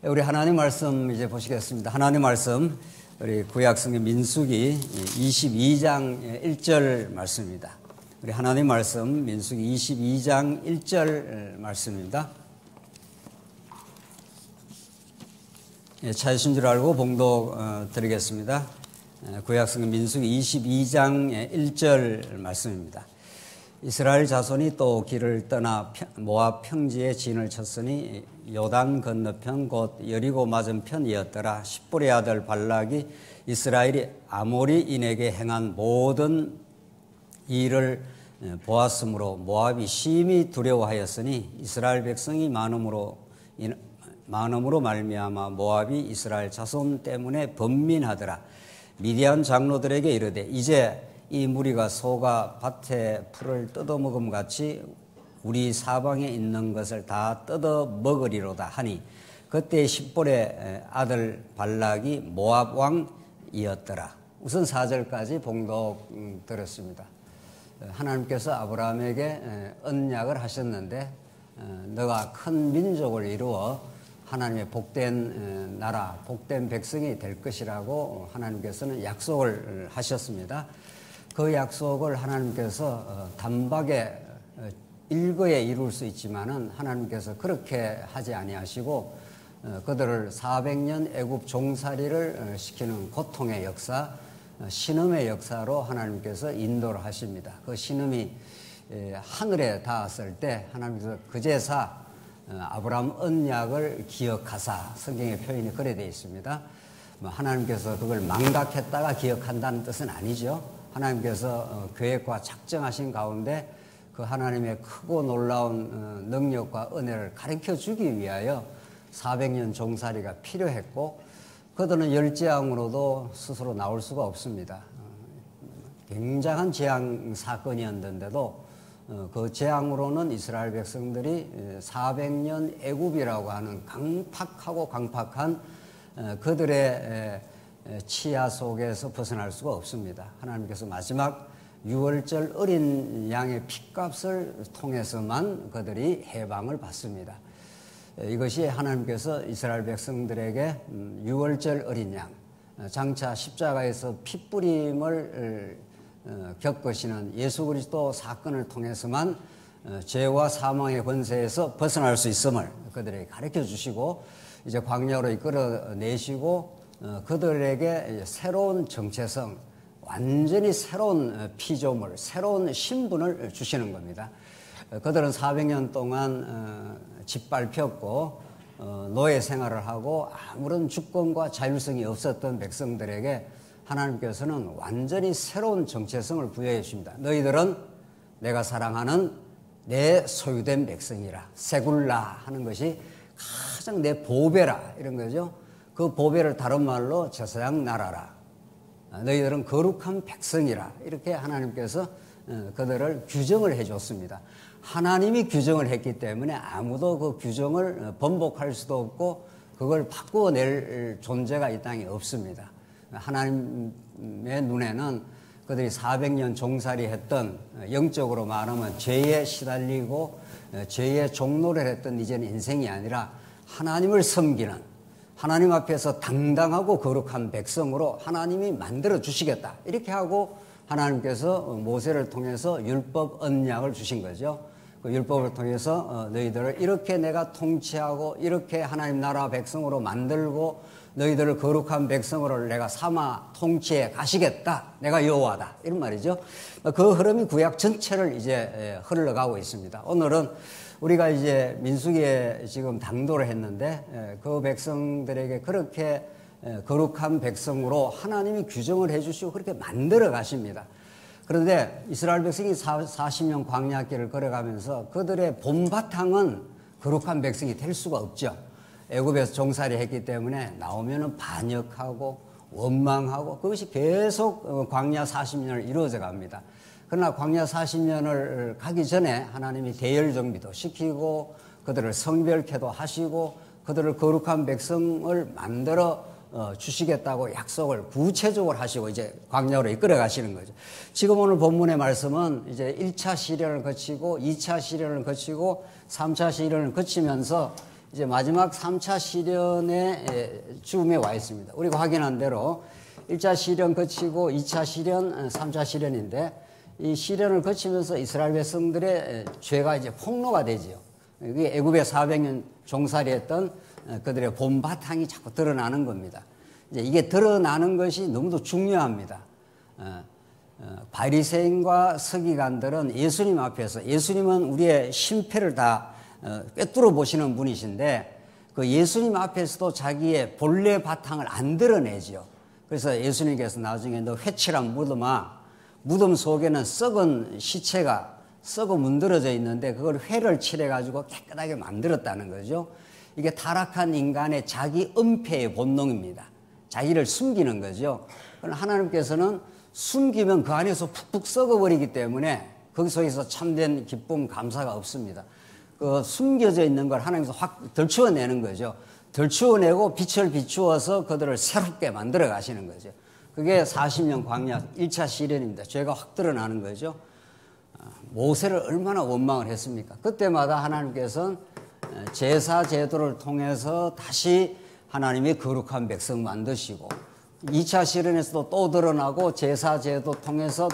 우리 하나님 말씀 이제 보시겠습니다. 하나님 말씀 우리 구약성경 민수기 22장 1절 말씀입니다. 우리 하나님 말씀 민수기 22장 1절 말씀입니다. 찾으신 줄 알고 봉독 드리겠습니다. 구약성경 민수기 22장 1절 말씀입니다. 이스라엘 자손이 또 길을 떠나 모압 평지에 진을 쳤으니 요단 건너편 곧 여리고 맞은편이었더라. 십볼의 아들 발락이 이스라엘이 아모리인에게 행한 모든 일을 보았으므로 모압이 심히 두려워하였으니 이스라엘 백성이 많음으로 말미암아 모압이 이스라엘 자손 때문에 번민하더라. 미디안 장로들에게 이르되 이제 이 무리가 소가 밭에 풀을 뜯어먹음 같이 우리 사방에 있는 것을 다 뜯어 먹으리로다 하니 그때 십볼의 아들 발락이 모압 왕이었더라. 우선 4절까지 봉독 들었습니다. 하나님께서 아브라함에게 언약을 하셨는데 너가 큰 민족을 이루어 하나님의 복된 나라, 복된 백성이 될 것이라고 하나님께서는 약속을 하셨습니다. 그 약속을 하나님께서 단박에 일거에 이룰 수 있지만은 하나님께서 그렇게 하지 아니하시고 그들을 400년 애굽 종살이를 시키는 고통의 역사, 신음의 역사로 하나님께서 인도를 하십니다. 그 신음이 하늘에 닿았을 때 하나님께서 그제사 아브라함 언약을 기억하사, 성경의 표현이 그래 되어 있습니다. 하나님께서 그걸 망각했다가 기억한다는 뜻은 아니죠. 하나님께서 계획과 작정하신 가운데 그 하나님의 크고 놀라운 능력과 은혜를 가르쳐 주기 위하여 400년 종살이가 필요했고 그들은 열재앙으로도 스스로 나올 수가 없습니다. 굉장한 재앙 사건이었는데도 그 재앙으로는 이스라엘 백성들이 400년 애굽이라고 하는 강팍한 그들의 치하 속에서 벗어날 수가 없습니다. 하나님께서 마지막 6월절 어린 양의 핏값을 통해서만 그들이 해방을 받습니다. 이것이 하나님께서 이스라엘 백성들에게 6월절 어린 양, 장차 십자가에서 핏부림을 겪으시는 예수 그리스도 사건을 통해서만 죄와 사망의 권세에서 벗어날 수 있음을 그들에게 가르쳐 주시고 이제 광야로 이끌어내시고 그들에게 새로운 정체성, 완전히 새로운 피조물, 새로운 신분을 주시는 겁니다. 그들은 400년 동안 짓밟혔고 노예 생활을 하고 아무런 주권과 자율성이 없었던 백성들에게 하나님께서는 완전히 새로운 정체성을 부여해 주십니다. 너희들은 내가 사랑하는 내 소유된 백성이라. 세굴라 하는 것이 가장 내 보배라 이런 거죠. 그 보배를 다른 말로 제사장 나라라. 너희들은 거룩한 백성이라. 이렇게 하나님께서 그들을 규정을 해줬습니다. 하나님이 규정을 했기 때문에 아무도 그 규정을 번복할 수도 없고 그걸 바꾸어낼 존재가 이 땅에 없습니다. 하나님의 눈에는 그들이 400년 종살이 했던 영적으로 말하면 죄에 시달리고 죄의 종노를 했던 이제는 인생이 아니라 하나님을 섬기는 하나님 앞에서 당당하고 거룩한 백성으로 하나님이 만들어 주시겠다. 이렇게 하고 하나님께서 모세를 통해서 율법 언약을 주신 거죠. 그 율법을 통해서 너희들을 이렇게 내가 통치하고 이렇게 하나님 나라 백성으로 만들고 너희들을 거룩한 백성으로 내가 삼아 통치해 가시겠다. 내가 여호와다. 이런 말이죠. 그 흐름이 구약 전체를 이제 흘러가고 있습니다. 오늘은 우리가 이제 민수기에 지금 당도를 했는데 그 백성들에게 그렇게 거룩한 백성으로 하나님이 규정을 해주시고 그렇게 만들어 가십니다. 그런데 이스라엘 백성이 40년 광야길을 걸어가면서 그들의 본바탕은 거룩한 백성이 될 수가 없죠. 애굽에서 종살이 했기 때문에 나오면은 반역하고 원망하고 그것이 계속 광야 40년을 이루어져 갑니다. 그러나 광야 40년을 가기 전에 하나님이 대열 정비도 시키고 그들을 성별케도 하시고 그들을 거룩한 백성을 만들어 주시겠다고 약속을 구체적으로 하시고 이제 광야로 이끌어 가시는 거죠. 지금 오늘 본문의 말씀은 이제 1차 시련을 거치고 2차 시련을 거치고 3차 시련을 거치면서 이제 마지막 3차 시련의 즈음에 와 있습니다. 우리가 확인한 대로 1차 시련 거치고 2차 시련, 3차 시련인데 이 시련을 거치면서 이스라엘 백성들의 죄가 이제 폭로가 되지요. 그게 애굽에 400년 종살이했던 그들의 본 바탕이 자꾸 드러나는 겁니다. 이제 이게 드러나는 것이 너무도 중요합니다. 바리새인과 서기관들은 예수님 앞에서, 예수님은 우리의 심패를 다 꿰뚫어 보시는 분이신데 그 예수님 앞에서도 자기의 본래 바탕을 안 드러내지요. 그래서 예수님께서 나중에 너 회칠한 무덤아, 무덤 속에는 썩은 시체가 썩어 문드러져 있는데 그걸 회를 칠해가지고 깨끗하게 만들었다는 거죠. 이게 타락한 인간의 자기 은폐의 본능입니다. 자기를 숨기는 거죠. 그러나 하나님께서는 숨기면 그 안에서 푹푹 썩어버리기 때문에 거기 속에서 참된 기쁨, 감사가 없습니다. 그 숨겨져 있는 걸 하나님께서 확 덜치워내는 거죠. 덜치워내고 빛을 비추어서 그들을 새롭게 만들어 가시는 거죠. 그게 40년 광야 1차 시련입니다. 죄가 확 드러나는 거죠. 모세를 얼마나 원망을 했습니까? 그때마다 하나님께서는 제사 제도를 통해서 다시 하나님의 거룩한 백성 만드시고 2차 시련에서도 또 드러나고 제사 제도 통해서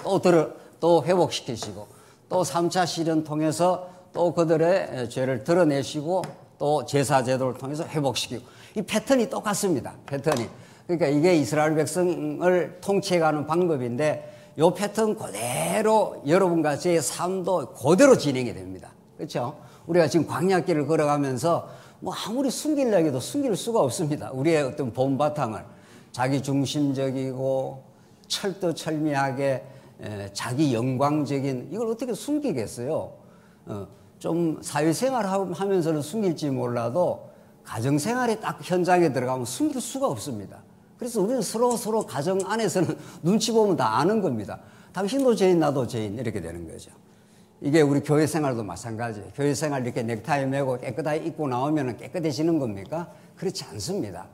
또 회복시키시고 또 3차 시련 통해서 또 그들의 죄를 드러내시고 또 제사 제도를 통해서 회복시키고 이 패턴이 똑같습니다. 패턴이. 그러니까 이게 이스라엘 백성을 통치해가는 방법인데 이 패턴 그대로 여러분과 제 삶도 그대로 진행이 됩니다. 그렇죠? 우리가 지금 광야길을 걸어가면서 뭐 아무리 숨기려 해도 숨길 수가 없습니다. 우리의 어떤 본 바탕을 자기 중심적이고 철두철미하게 자기 영광적인 이걸 어떻게 숨기겠어요? 좀 사회생활 하면서는 숨길지 몰라도 가정생활에 딱 현장에 들어가면 숨길 수가 없습니다. 그래서 우리는 서로 가정 안에서는 눈치 보면 다 아는 겁니다. 당신도 죄인, 나도 죄인 이렇게 되는 거죠. 이게 우리 교회 생활도 마찬가지예요. 교회 생활 이렇게 넥타이 메고 깨끗하게 입고 나오면 깨끗해지는 겁니까? 그렇지 않습니다.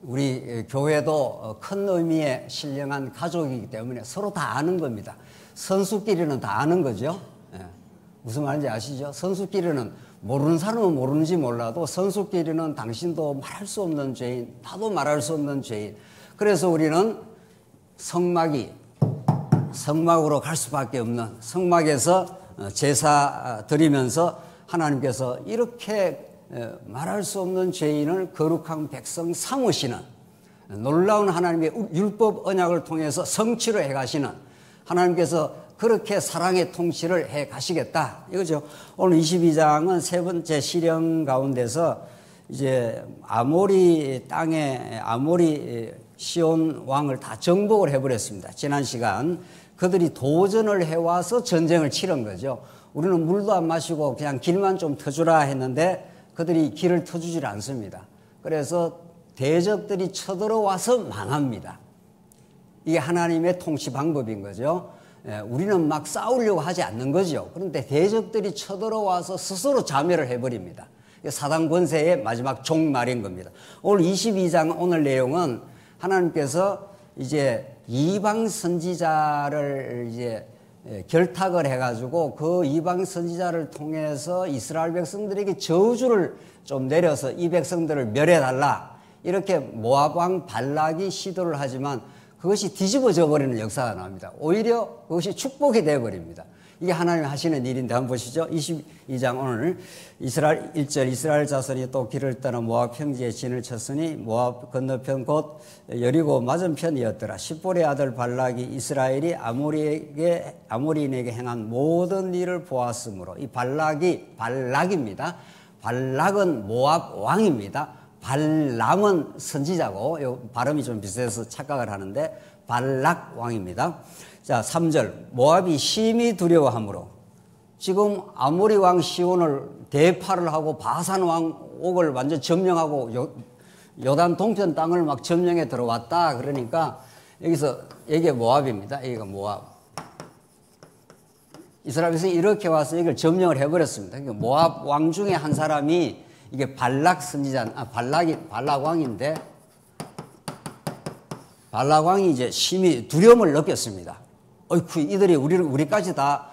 우리 교회도 큰 의미의 신령한 가족이기 때문에 서로 다 아는 겁니다. 선수끼리는 다 아는 거죠. 무슨 말인지 아시죠? 선수끼리는 모르는 사람은 모르는지 몰라도 선수끼리는 당신도 말할 수 없는 죄인, 나도 말할 수 없는 죄인. 그래서 우리는 성막으로 갈 수밖에 없는 성막에서 제사 드리면서 하나님께서 이렇게 말할 수 없는 죄인을 거룩한 백성 삼으시는 놀라운 하나님의 율법 언약을 통해서 성취로 해가시는 하나님께서 그렇게 사랑의 통치를 해 가시겠다. 이거죠. 오늘 22장은 세 번째 시련 가운데서 이제 아모리 땅에 아모리 시온 왕을 다 정복을 해버렸습니다. 지난 시간 그들이 도전을 해와서 전쟁을 치른 거죠. 우리는 물도 안 마시고 그냥 길만 좀 터주라 했는데 그들이 길을 터주질 않습니다. 그래서 대적들이 쳐들어와서 망합니다. 이게 하나님의 통치 방법인 거죠. 우리는 막 싸우려고 하지 않는 거죠. 그런데 대적들이 쳐들어와서 스스로 자멸을 해버립니다. 사단 권세의 마지막 종말인 겁니다. 오늘 22장 오늘 내용은 하나님께서 이제 이방 선지자를 이제 결탁을 해가지고 그 이방 선지자를 통해서 이스라엘 백성들에게 저주를 좀 내려서 이 백성들을 멸해달라. 이렇게 모압 왕 발락이 시도를 하지만 그것이 뒤집어져 버리는 역사가 나옵니다. 오히려 그것이 축복이 되어버립니다. 이게 하나님이 하시는 일인데 한번 보시죠. 22장 오늘 1절 이스라엘 자손이 또 길을 떠나 모압 평지에 진을 쳤으니 모압 건너편 곧 여리고 맞은편이었더라. 십볼의 아들 발락이 이스라엘이 아모리인에게 행한 모든 일을 보았으므로 이 발락입니다. 발락은 모압 왕입니다. 발람은 선지자고 발음이 좀 비슷해서 착각을 하는데 발락 왕입니다. 자, 3절 모압이 심히 두려워하므로 지금 아모리 왕 시온을 대파를 하고 바산 왕 옥을 완전 점령하고 요단 동편 땅을 막 점령해 들어왔다. 그러니까 여기서 이게 모압입니다. 여기가 모압. 이스라엘 백성이 이렇게 와서 이걸 점령을 해버렸습니다. 그러니까 모압 왕 중에 한 사람이 이게 발락 선지자, 발락 왕인데, 발락 왕이 이제 심히 두려움을 느꼈습니다. 어이쿠, 이들이 우리까지 다,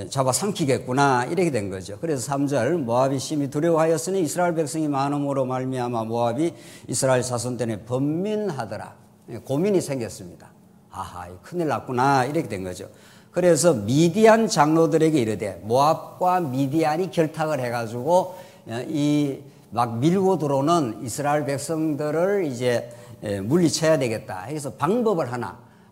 잡아삼키겠구나 이렇게 된 거죠. 그래서 3절 모압이 심히 두려워하였으니 이스라엘 백성이 많음으로 말미암아 모압이 이스라엘 자손 때문에 번민하더라. 고민이 생겼습니다. 아하, 큰일 났구나 이렇게 된 거죠. 그래서 미디안 장로들에게 이르되 모압과 미디안이 결탁을 해가지고 이 막 밀고 들어오는 이스라엘 백성들을 이제 물리쳐야 되겠다. 해서 방법을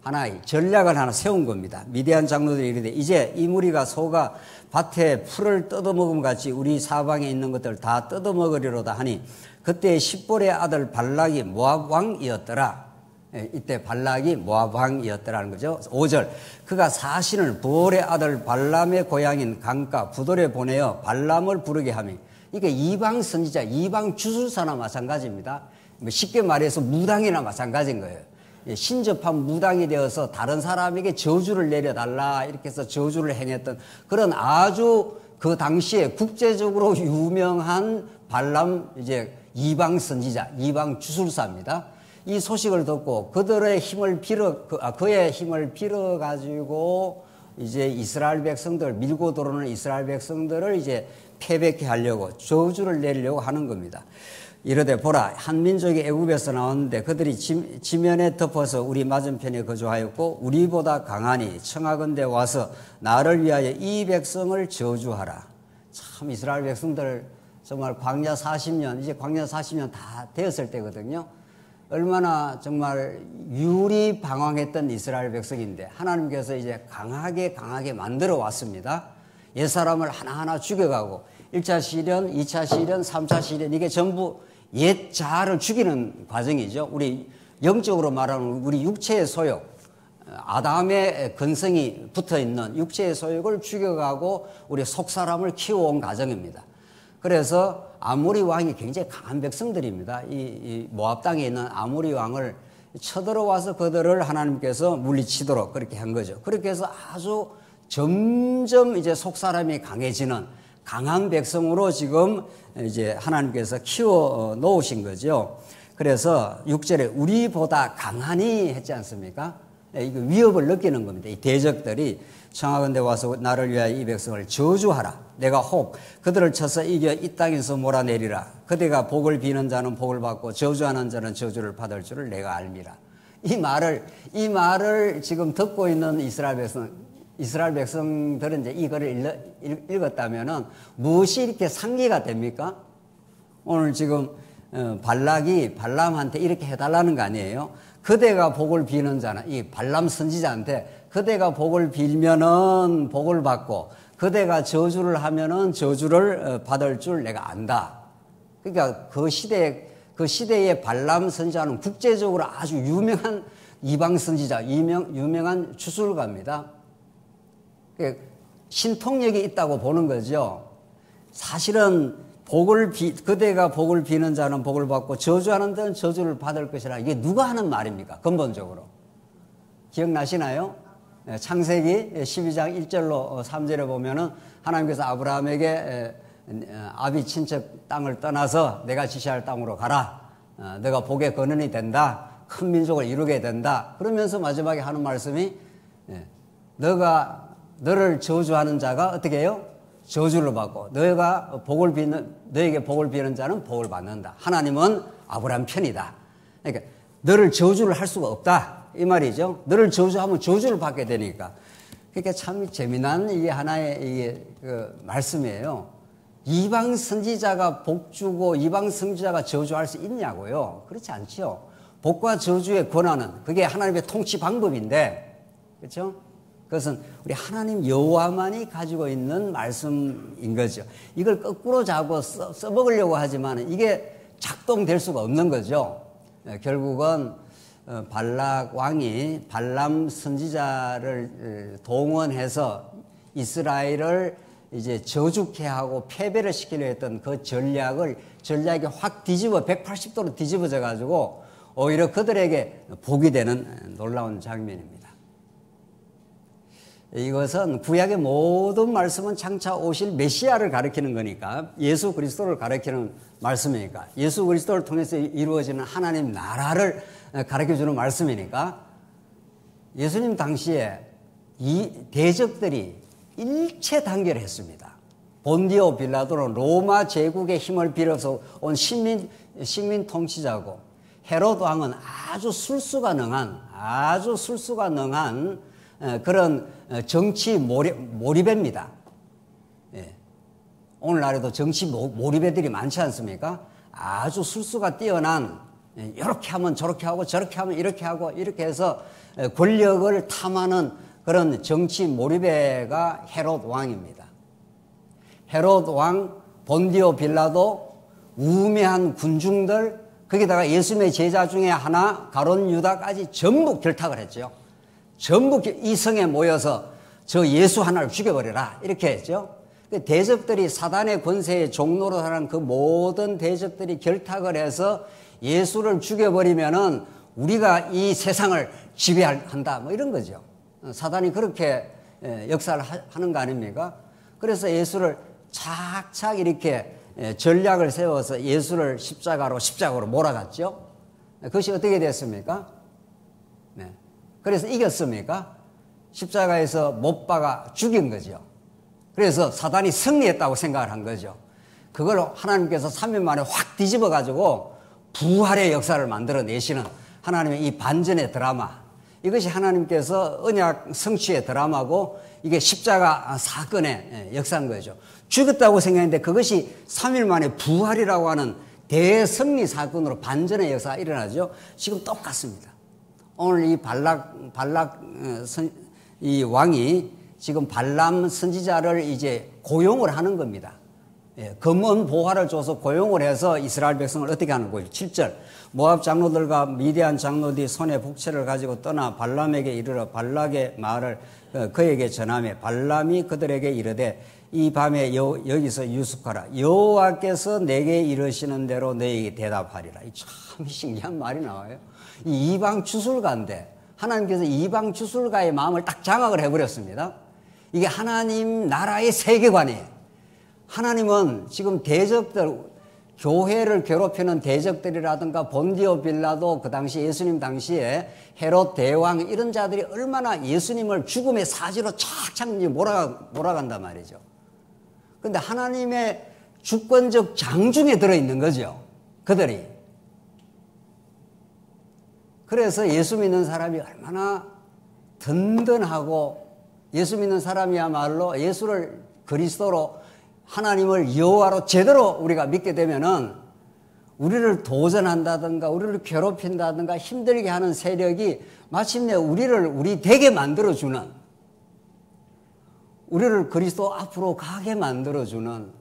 하나의 전략을 하나 세운 겁니다. 미디안 장로들이 이르되 이제 이 무리가 소가 밭에 풀을 뜯어먹음 같이 우리 사방에 있는 것들 다 뜯어먹으리로다 하니 그때 십볼의 아들 발락이 모압 왕이었더라. 이때 발락이 모압 왕이었더라는 거죠. 5절 그가 사신을 부올의 아들 발람의 고향인 강가 부돌에 보내어 발람을 부르게 하며 이게 이방 선지자, 이방 주술사나 마찬가지입니다. 쉽게 말해서 무당이나 마찬가지인 거예요. 신접한 무당이 되어서 다른 사람에게 저주를 내려달라 이렇게 해서 저주를 행했던 그런 아주 그 당시에 국제적으로 유명한 발람 이제 이방 선지자, 이방 주술사입니다. 이 소식을 듣고 그의 힘을 빌어 가지고 이제 이스라엘 백성들 밀고 들어오는 이스라엘 백성들을 이제 패배케 하려고 저주를 내리려고 하는 겁니다. 이르되 보라 한 민족이 애굽에서 나왔는데 그들이 지면에 덮어서 우리 맞은편에 거주하였고 우리보다 강하니 청하건대 와서 나를 위하여 이 백성을 저주하라. 참 이스라엘 백성들 정말 광야 40년 이제 광야 40년 다 되었을 때거든요. 얼마나 정말 유리방황했던 이스라엘 백성인데 하나님께서 이제 강하게 만들어 왔습니다. 옛사람을 하나하나 죽여가고 1차 시련, 2차 시련, 3차 시련 이게 전부 옛 자아를 죽이는 과정이죠. 우리 영적으로 말하면 우리 육체의 소욕, 아담의 근성이 붙어있는 육체의 소욕을 죽여가고 우리 속사람을 키워온 과정입니다. 그래서 아모리 왕이 굉장히 강한 백성들입니다. 이 모압 땅에 있는 아모리 왕을 쳐들어와서 그들을 하나님께서 물리치도록 그렇게 한 거죠. 그렇게 해서 아주 점점 이제 속사람이 강해지는 강한 백성으로 지금 이제 하나님께서 키워 놓으신 거죠. 그래서 6절에 우리보다 강하니 했지 않습니까? 이거 위협을 느끼는 겁니다. 이 대적들이 청하건대 와서 나를 위하여 이 백성을 저주하라. 내가 혹 그들을 쳐서 이겨 이 땅에서 몰아내리라. 그대가 복을 비는 자는 복을 받고 저주하는 자는 저주를 받을 줄을 내가 알미라. 이 말을 지금 듣고 있는 이스라엘 백성들은 이제 이거를 읽었다면은 무엇이 이렇게 상기가 됩니까? 오늘 지금 발락이 발람한테 이렇게 해달라는 거 아니에요? 그대가 복을 비는 자는 이 발람 선지자한테 그대가 복을 빌면은 복을 받고 그대가 저주를 하면은 저주를 받을 줄 내가 안다. 그러니까 그 시대의 발람 선지자는 국제적으로 아주 유명한 이방 선지자, 유명한 주술가입니다. 신통력이 있다고 보는 거죠. 사실은 그대가 복을 비는 자는 복을 받고 저주하는 자는 저주를 받을 것이라. 이게 누가 하는 말입니까? 근본적으로. 기억나시나요? 창세기 12장 1절로 3절에 보면은 하나님께서 아브라함에게 아비 친척 땅을 떠나서 내가 지시할 땅으로 가라. 내가 복의 근원이 된다. 큰 민족을 이루게 된다. 그러면서 마지막에 하는 말씀이 너를 저주하는 자가 어떻게 해요? 저주를 받고 너에게 복을 비는 자는 복을 받는다. 하나님은 아브라함 편이다. 그러니까 너를 저주를 할 수가 없다. 이 말이죠. 너를 저주하면 저주를 받게 되니까. 그러니까 참 재미난 이게 하나의 그 말씀이에요. 이방 선지자가 복 주고 이방 선지자가 저주할 수 있냐고요? 그렇지 않죠. 복과 저주의 권한은 그게 하나님의 통치 방법인데, 그렇죠? 그것은 우리 하나님 여호와만이 가지고 있는 말씀인 거죠. 이걸 거꾸로 자고 써먹으려고 하지만 이게 작동될 수가 없는 거죠. 결국은 발락 왕이 발람 선지자를 동원해서 이스라엘을 이제 저주케 하고 패배를 시키려 했던 그 전략이 확 180도로 뒤집어져 가지고 오히려 그들에게 복이 되는 놀라운 장면입니다. 이것은 구약의 모든 말씀은 장차 오실 메시아를 가리키는 거니까, 예수 그리스도를 가리키는 말씀이니까, 예수 그리스도를 통해서 이루어지는 하나님 나라를 가르쳐주는 말씀이니까, 예수님 당시에 이 대적들이 일체 단결했습니다. 본디오 빌라도는 로마 제국의 힘을 빌어서 온 식민 통치자고, 헤롯 왕은 아주 술수가 능한 그런 정치 몰입입니다. 예. 오늘날에도 정치 몰입애들이 많지 않습니까? 아주 술수가 뛰어난, 이렇게 하면 저렇게 하고 저렇게 하면 이렇게 하고 이렇게 해서 권력을 탐하는 그런 정치 몰입애가 헤롯 왕입니다. 헤롯 왕, 본디오 빌라도, 우매한 군중들, 거기다가 예수님의 제자 중에 하나 가룟 유다까지 전부 결탁을 했죠. 전부 이 성에 모여서 저 예수 하나를 죽여버려라 이렇게 했죠. 대적들이 사단의 권세의 종로로 하는 그 모든 대적들이 결탁을 해서 예수를 죽여버리면은 우리가 이 세상을 지배한다 뭐 이런 거죠. 사단이 그렇게 역사를 하는 거 아닙니까? 그래서 예수를 착착 이렇게 전략을 세워서 예수를 십자가로 몰아갔죠. 그것이 어떻게 됐습니까? 네. 그래서 이겼습니까? 십자가에서 못 박아 죽인 거죠. 그래서 사단이 승리했다고 생각을 한 거죠. 그걸 하나님께서 3일 만에 확 뒤집어 가지고 부활의 역사를 만들어내시는 하나님의 이 반전의 드라마, 이것이 하나님께서 언약 성취의 드라마고 이게 십자가 사건의 역사인 거죠. 죽였다고 생각했는데 그것이 3일 만에 부활이라고 하는 대승리 사건으로 반전의 역사가 일어나죠. 지금 똑같습니다. 오늘 이 이 왕이 지금 발람 선지자를 이제 고용을 하는 겁니다. 예, 검은 보화를 줘서 고용을 해서 이스라엘 백성을 어떻게 하는 거예요? 7절. 모압 장로들과 미디안 장로들이 손에 복채를 가지고 떠나 발람에게 이르러 발락의 말을 그에게 전하며 발람이 그들에게 이르되 이 밤에 여기서 유숙하라. 여호와께서 내게 이르시는 대로 너에게 대답하리라. 참 신기한 말이 나와요. 이 이방 주술가인데 하나님께서 이방 주술가의 마음을 딱 장악을 해버렸습니다. 이게 하나님 나라의 세계관이에요. 하나님은 지금 대적들, 교회를 괴롭히는 대적들이라든가 본디오 빌라도, 그 당시 예수님 당시에 헤롯 대왕 이런 자들이 얼마나 예수님을 죽음의 사지로 착착 몰아간단 말이죠. 그런데 하나님의 주권적 장중에 들어있는 거죠. 그들이. 그래서 예수 믿는 사람이 얼마나 든든하고 예수 믿는 사람이야말로 예수를 그리스도로 하나님을 여호와로 제대로 우리가 믿게 되면은 우리를 도전한다든가 우리를 괴롭힌다든가 힘들게 하는 세력이 마침내 우리 되게 만들어주는, 우리를 그리스도 앞으로 가게 만들어주는,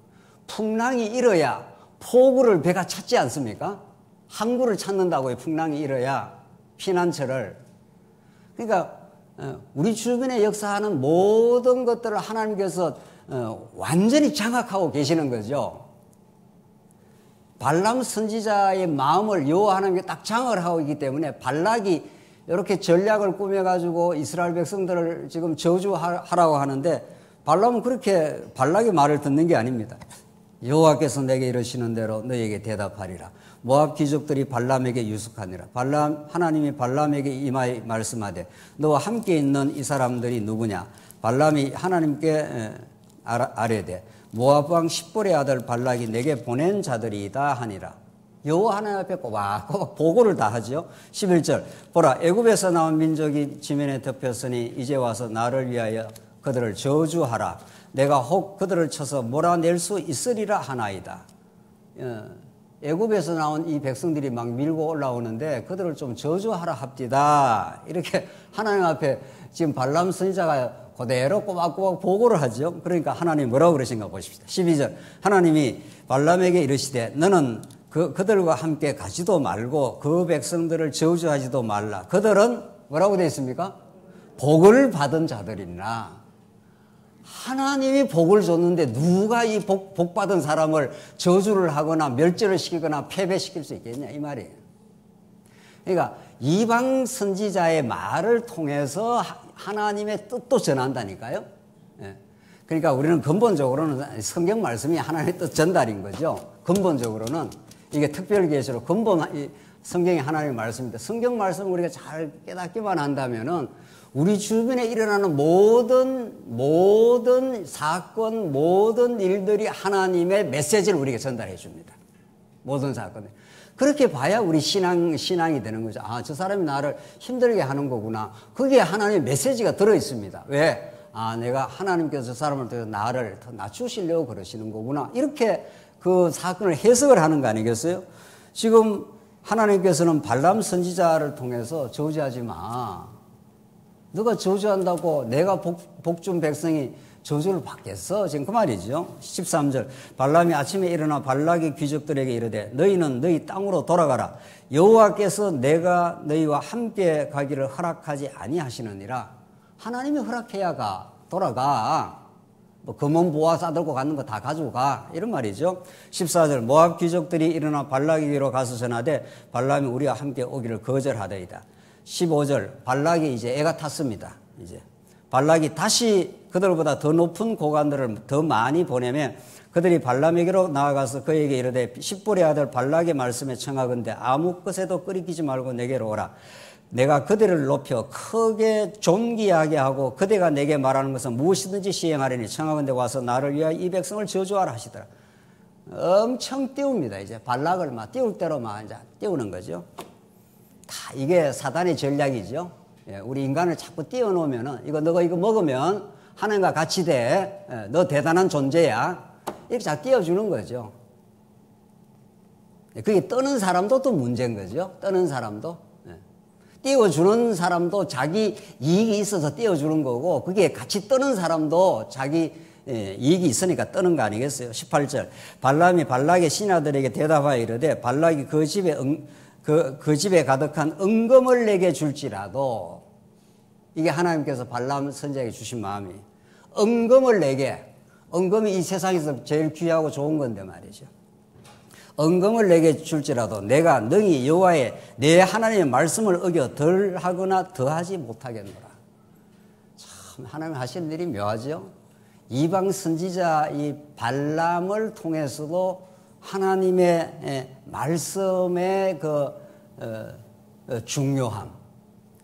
풍랑이 일어야 포구를 배가 찾지 않습니까? 항구를 찾는다고요. 풍랑이 일어야 피난처를. 그러니까 우리 주변에 역사하는 모든 것들을 하나님께서 완전히 장악하고 계시는 거죠. 발람 선지자의 마음을 여호와 하나님께 딱 장악을 하고 있기 때문에 발락이 이렇게 전략을 꾸며가지고 이스라엘 백성들을 지금 저주하라고 하는데 발람은 그렇게 발락의 말을 듣는 게 아닙니다. 여호와께서 내게 이르시는 대로 너에게 대답하리라. 모압 귀족들이 발람에게 유숙하니라. 하나님이 발람에게 임하여 말씀하되 너와 함께 있는 이 사람들이 누구냐? 발람이 하나님께 아뢰되 모압 왕 십볼의 아들 발락이 내게 보낸 자들이다 하니라. 여호와 하나님 앞에 꼬박 보고를 다 하죠. 11절. 보라, 애굽에서 나온 민족이 지면에 덮였으니 이제 와서 나를 위하여 그들을 저주하라. 내가 혹 그들을 쳐서 몰아낼 수 있으리라 하나이다. 애굽에서 나온 이 백성들이 막 밀고 올라오는데 그들을 좀 저주하라 합디다. 이렇게 하나님 앞에 지금 발람 선지자가 그대로 꼬박꼬박 보고를 하죠. 그러니까 하나님이 뭐라고 그러신가 보십시다. 12절. 하나님이 발람에게 이르시되 너는 그들과 함께 가지도 말고 그 백성들을 저주하지도 말라. 그들은 뭐라고 되어 있습니까? 복을 받은 자들이나. 하나님이 복을 줬는데 누가 이 복 받은 사람을 저주를 하거나 멸절을 시키거나 패배시킬 수 있겠냐 이 말이에요. 그러니까 이방 선지자의 말을 통해서 하나님의 뜻도 전한다니까요. 그러니까 우리는 근본적으로는 성경 말씀이 하나님의 뜻 전달인 거죠. 근본적으로는 이게 특별계시로 성경이 하나님의 말씀인데 성경 말씀을 우리가 잘 깨닫기만 한다면은 우리 주변에 일어나는 모든 사건, 모든 일들이 하나님의 메시지를 우리에게 전달해 줍니다. 모든 사건. 그렇게 봐야 우리 신앙이 되는 거죠. 아, 저 사람이 나를 힘들게 하는 거구나. 거기에 하나님의 메시지가 들어 있습니다. 왜? 아, 내가 하나님께서 저 사람을 통해서 나를 더 낮추시려고 그러시는 거구나. 이렇게 그 사건을 해석을 하는 거 아니겠어요? 지금 하나님께서는 발람 선지자를 통해서 저주하지 마. 너가 저주한다고 내가 복준 백성이 저주를 받겠어? 지금 그 말이죠. 13절. 발람이 아침에 일어나 발락의 귀족들에게 이르되 너희는 너희 땅으로 돌아가라. 여호와께서 내가 너희와 함께 가기를 허락하지 아니하시느니라. 하나님이 허락해야 돌아가. 뭐 금은 보화 싸들고 가는 거 다 가지고 가. 이런 말이죠. 14절. 모압 귀족들이 일어나 발락에게로 가서 전하되 발람이 우리와 함께 오기를 거절하더이다. 15절. 발락이 이제 애가 탔습니다. 이제 발락이 다시 그들보다 더 높은 고관들을 더 많이 보내면 그들이 발람에게로 나아가서 그에게 이르되 십볼의 아들 발락의 말씀에 청하건대 아무 것에도 끄리끼지 말고 내게로 오라. 내가 그들을 높여 크게 존귀하게 하고 그대가 내게 말하는 것은 무엇이든지 시행하리니 청하건대 와서 나를 위하여 이 백성을 저주하라 하시더라. 엄청 띄웁니다. 이제 발락을 막 띄울 대로 막 이제 띄우는 거죠. 다 이게 사단의 전략이죠. 예, 우리 인간을 자꾸 띄워놓으면은 너가 이거 먹으면 하나님과 같이 돼. 예, 너 대단한 존재야. 이렇게 자꾸 띄워주는 거죠. 예, 그게 떠는 사람도 또 문제인 거죠. 떠는 사람도. 예. 띄워주는 사람도 자기 이익이 있어서 띄워주는 거고 그게 같이 떠는 사람도 자기 이익이 있으니까 떠는 거 아니겠어요. 18절. 발람이 발락의 신하들에게 대답하여 이르되 발락이 그 집에 가득한 은금을 내게 줄지라도 이게 하나님께서 발람 선지자에게 주신 마음이 은금을 내게 은금이 이 세상에서 제일 귀하고 좋은 건데 말이죠. 은금을 내게 줄지라도 내가 능히 여호와의 내 하나님의 말씀을 어겨 덜하거나 더하지 못하겠노라. 참 하나님 하시는 일이 묘하죠. 이방 선지자 이 발람을 통해서도 하나님의 말씀의 중요함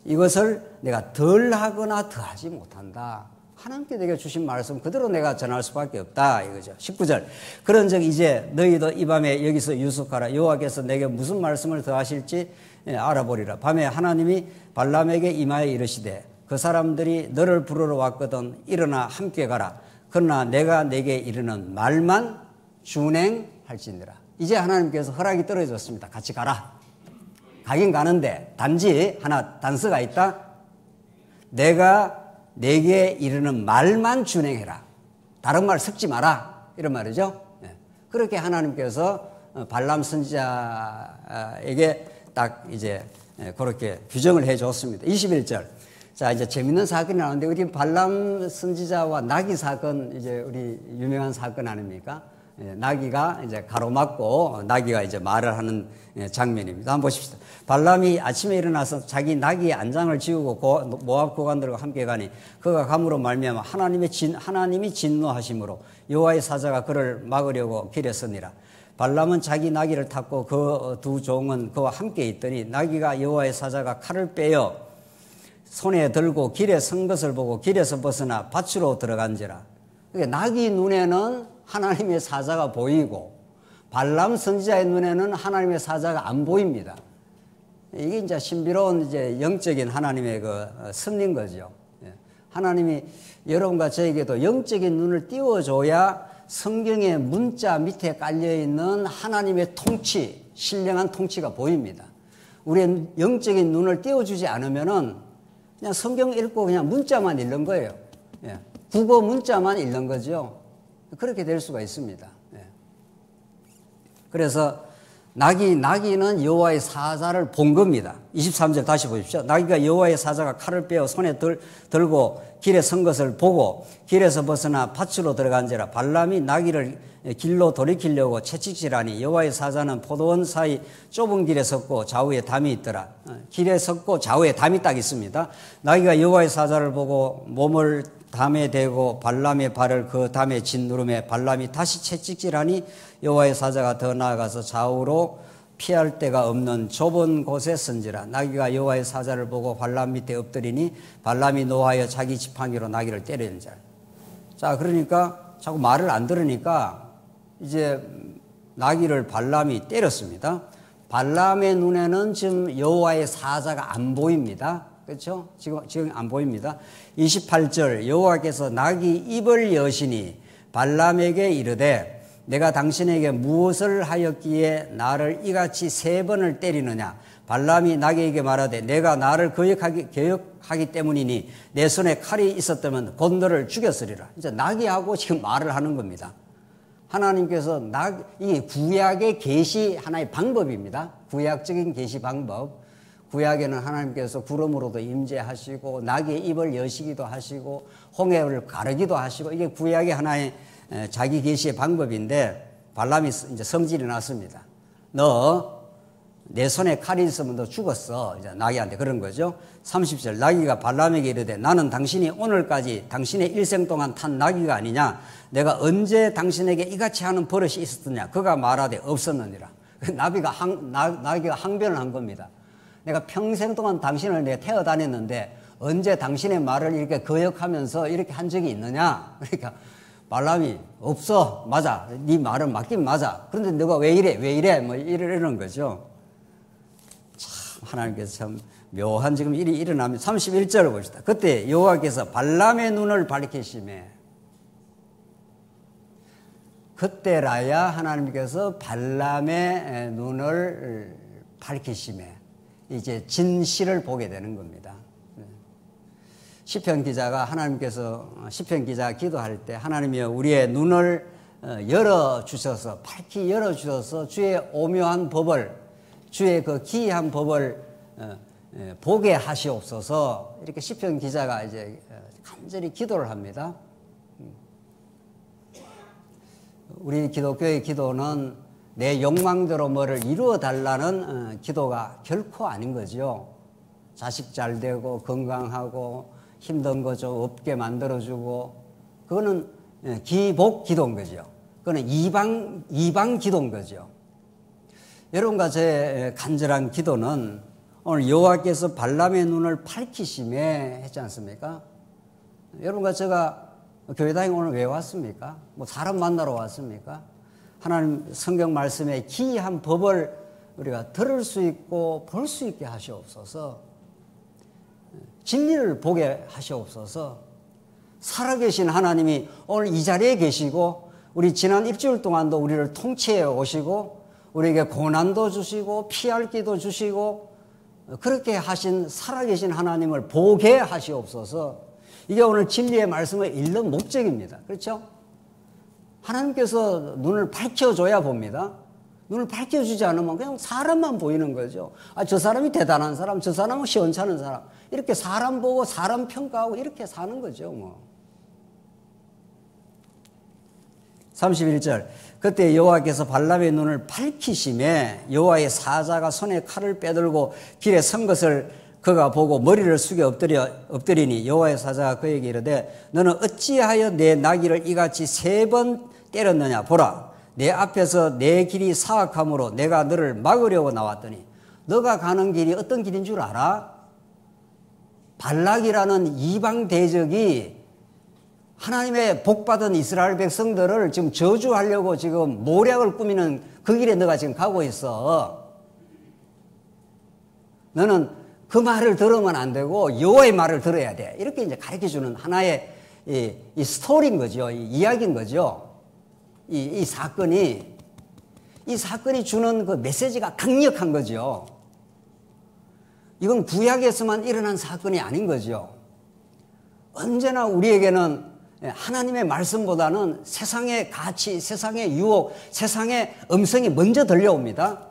이것을 내가 덜하거나 더하지 못한다. 하나님께 내게 주신 말씀 그대로 내가 전할 수밖에 없다 이거죠. 19절. 그런즉 이제 너희도 이 밤에 여기서 유숙하라. 여호와께서 내게 무슨 말씀을 더하실지 알아보리라. 밤에 하나님이 발람에게 임하여 이르시되 그 사람들이 너를 부르러 왔거든 일어나 함께 가라. 그러나 내가 내게 이르는 말만 준행할지니라. 이제 하나님께서 허락이 떨어졌습니다. 같이 가라. 가긴 가는데 단지 하나 단서가 있다. 내가 내게 이르는 말만 준행해라. 다른 말 섞지 마라. 이런 말이죠. 그렇게 하나님께서 발람 선지자에게 딱 이제 그렇게 규정을 해 줬습니다. 21절. 자, 이제 재밌는 사건이 나오는데 우리 발람 선지자와 나귀 사건 이제 우리 유명한 사건 아닙니까? 나귀가 이제 가로막고 나귀가 이제 말을 하는 장면입니다. 한번 보십시오. 발람이 아침에 일어나서 자기 나귀의 안장을 지우고 모압 고관들과 함께 가니 그가 감으로 말미암아 하나님이 진노하심으로 여호와의 사자가 그를 막으려고 길에 서니라. 발람은 자기 나귀를 탔고 그 두 종은 그와 함께 있더니 나귀가 여호와의 사자가 칼을 빼어 손에 들고 길에 선 것을 보고 길에서 벗어나 밭으로 들어간지라. 그러니까 나귀 눈에는 하나님의 사자가 보이고 발람 선지자의 눈에는 하나님의 사자가 안 보입니다. 이게 이제 신비로운 이제 영적인 하나님의 그 섭리인 거죠. 하나님이 여러분과 저에게도 영적인 눈을 띄워줘야 성경의 문자 밑에 깔려있는 하나님의 통치, 신령한 통치가 보입니다. 우리의 영적인 눈을 띄워주지 않으면은 그냥 성경 읽고 그냥 문자만 읽는 거예요. 국어 문자만 읽는 거죠. 그렇게 될 수가 있습니다. 그래서 나귀는 여호와의 사자를 본 겁니다. 23절 다시 보십시오. 나귀가 여호와의 사자가 칼을 빼어 손에 들고 길에 선 것을 보고 길에서 벗어나 밭으로 들어간지라. 발람이 나귀를 길로 돌이키려고 채찍질하니 여호와의 사자는 포도원 사이 좁은 길에 섰고 좌우에 담이 있더라. 길에 섰고 좌우에 담이 딱 있습니다. 나귀가 여호와의 사자를 보고 몸을 담에 대고 발람의 발을 그 담에 짓누름에 발람이 다시 채찍질하니 여호와의 사자가 더 나아가서 좌우로 피할 데가 없는 좁은 곳에 선지라. 나귀가 여호와의 사자를 보고 발람 밑에 엎드리니 발람이 노하여 자기 지팡이로 나귀를 때리는 자. 자, 그러니까 자꾸 말을 안 들으니까 이제 나귀를 발람이 때렸습니다. 발람의 눈에는 지금 여호와의 사자가 안 보입니다. 그렇죠? 지금 안 보입니다. 28절 여호와께서 나귀 입을 여시니 발람에게 이르되 내가 당신에게 무엇을 하였기에 나를 이같이 3번을 때리느냐. 발람이 나귀에게 말하되 내가 나를 거역하기 때문이니 내 손에 칼이 있었다면 곧 너를 죽였으리라. 이제 나귀하고 지금 말을 하는 겁니다. 하나님께서 이 구약의 계시 하나의 방법입니다. 구약적인 계시 방법. 구약에는 하나님께서 구름으로도 임재하시고 나귀의 입을 여시기도 하시고 홍해를 가르기도 하시고 이게 구약의 하나의 자기 계시의 방법인데 발람이 이제 성질이 났습니다. 너 내 손에 칼이 있으면 너 죽었어. 이제 나귀한테 그런 거죠. 30절 나귀가 발람에게 이르되 나는 당신이 오늘까지 당신의 일생 동안 탄 나귀가 아니냐. 내가 언제 당신에게 이같이 하는 버릇이 있었느냐. 그가 말하되 없었느니라. 나귀가 항변을 한 겁니다. 내가 평생 동안 당신을 내가 태워 다녔는데 언제 당신의 말을 이렇게 거역하면서 이렇게 한 적이 있느냐. 그러니까 발람이 없어. 맞아. 네 말은 맞긴 맞아. 그런데 너가 왜 이래 뭐 이러는 거죠. 참 하나님께서 참 묘한 지금 일이 일어나면 31절을 봅시다. 그때 여호와께서 발람의 눈을 밝히시매. 그때라야 하나님께서 발람의 눈을 밝히시매 이제 진실을 보게 되는 겁니다. 시편 기자가 하나님께서 시편 기자가 기도할 때 하나님이여 우리의 눈을 열어주셔서 밝히 열어주셔서 주의 오묘한 법을 주의 그 기이한 법을 보게 하시옵소서 이렇게 시편 기자가 이제 간절히 기도를 합니다. 우리 기독교의 기도는 내 욕망대로 뭐를 이루어 달라는 기도가 결코 아닌 거죠. 자식 잘 되고 건강하고 힘든 거 좀 없게 만들어주고 그거는 기복 기도인 거죠. 그거는 이방 기도인 거죠. 여러분과 제 간절한 기도는 오늘 여호와께서 발람의 눈을 밝히심에 했지 않습니까? 여러분과 제가 교회당에 오늘 왜 왔습니까? 뭐 사람 만나러 왔습니까? 하나님 성경 말씀의 기이한 법을 우리가 들을 수 있고 볼 수 있게 하시옵소서. 진리를 보게 하시옵소서. 살아계신 하나님이 오늘 이 자리에 계시고 우리 지난 일주일 동안도 우리를 통치해 오시고 우리에게 고난도 주시고 피할 기도 주시고 그렇게 하신 살아계신 하나님을 보게 하시옵소서. 이게 오늘 진리의 말씀을 읽는 목적입니다. 그렇죠? 하나님께서 눈을 밝혀줘야 봅니다. 눈을 밝혀주지 않으면 그냥 사람만 보이는 거죠. 아, 저 사람이 대단한 사람, 저 사람은 시원찮은 사람. 이렇게 사람 보고 사람 평가하고 이렇게 사는 거죠. 뭐. 31절 그때 여호와께서 발람의 눈을 밝히심에 여호와의 사자가 손에 칼을 빼들고 길에 선 것을 그가 보고 머리를 숙여 엎드리니 여호와의 사자가 그에게 이르되 너는 어찌하여 내 나귀를 이같이 3번 때렸느냐. 보라 내 앞에서 내 길이 사악함으로 내가 너를 막으려고 나왔더니 너가 가는 길이 어떤 길인 줄 알아? 발락이라는 이방 대적이 하나님의 복받은 이스라엘 백성들을 지금 저주하려고 지금 모략을 꾸미는 그 길에 너가 지금 가고 있어. 너는 그 말을 들으면 안 되고 여호와의 말을 들어야 돼. 이렇게 이제 가르쳐주는 하나의 이 스토리인 거죠. 이 이야기인 거죠. 이 사건이 주는 그 메시지가 강력한 거죠. 이건 구약에서만 일어난 사건이 아닌 거죠. 언제나 우리에게는 하나님의 말씀보다는 세상의 가치, 세상의 유혹, 세상의 음성이 먼저 들려옵니다.